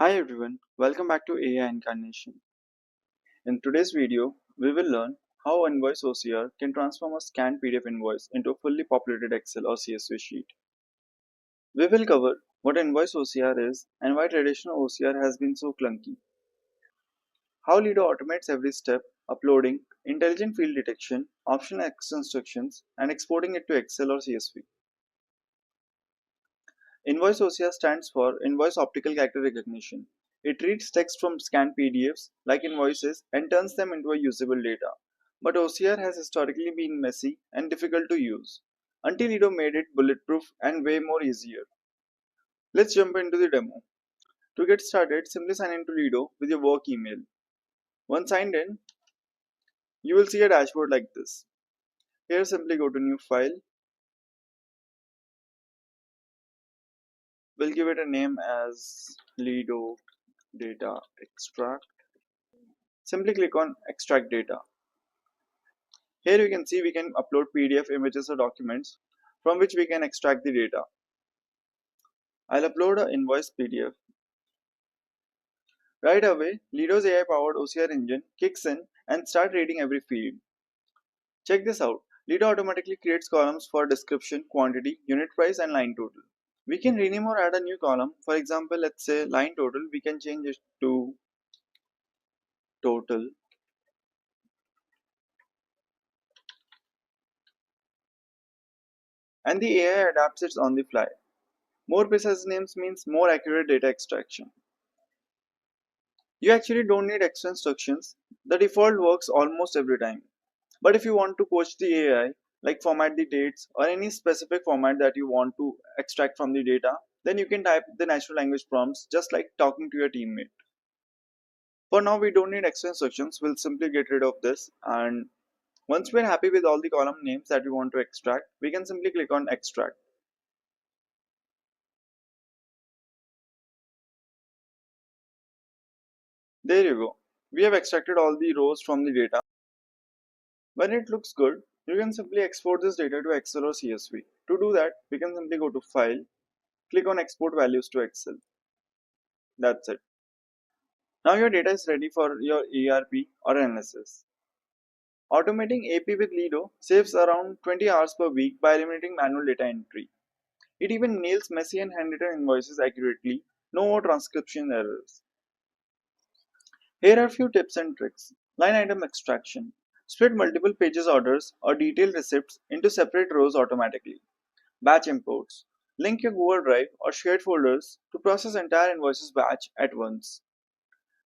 Hi everyone, welcome back to AI Incarnation. In today's video, we will learn how Invoice OCR can transform a scanned PDF invoice into a fully populated Excel or CSV sheet. We will cover what Invoice OCR is and why traditional OCR has been so clunky, how Lido automates every step, uploading, intelligent field detection, optional X instructions, and exporting it to Excel or CSV. Invoice OCR stands for Invoice Optical Character Recognition. It reads text from scanned PDFs like invoices and turns them into a usable data. But OCR has historically been messy and difficult to use, until Lido made it bulletproof and way more easier. Let's jump into the demo. To get started, simply sign into Lido with your work email. Once signed in, you will see a dashboard like this. Here simply go to New File. We'll give it a name as Lido Data Extract. Simply click on Extract Data. Here you can see we can upload PDF images or documents from which we can extract the data. I'll upload an invoice PDF. Right away, Lido's AI-powered OCR engine kicks in and starts reading every field. Check this out. Lido automatically creates columns for description, quantity, unit price, and line total. We can rename or add a new column. For example, let's say line total, we can change it to total. And the AI adapts it on the fly. More precise names means more accurate data extraction. You actually don't need extra instructions. The default works almost every time. But if you want to coach the AI, like format the dates or any specific format that you want to extract from the data, then you can type the natural language prompts just like talking to your teammate. For now, we don't need extra instructions. We'll simply get rid of this. And once we're happy with all the column names that we want to extract, we can simply click on extract. There you go. We have extracted all the rows from the data. When it looks good, you can simply export this data to Excel or CSV. To do that, we can simply go to File, click on Export Values to Excel. That's it. Now your data is ready for your ERP or analysis. Automating AP with Lido saves around 20 hours per week by eliminating manual data entry. It even nails messy and handwritten invoices accurately, no more transcription errors. Here are a few tips and tricks. Line item extraction. Split multiple pages orders or detailed receipts into separate rows automatically. Batch imports. Link your Google Drive or shared folders to process entire invoices batch at once.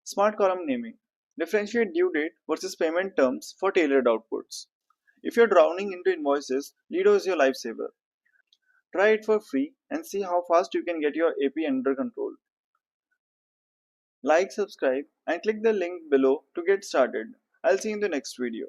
Smart column naming. Differentiate due date versus payment terms for tailored outputs. If you're drowning into invoices, Lido is your lifesaver. Try it for free and see how fast you can get your AP under control. Like, subscribe, and click the link below to get started. I'll see you in the next video.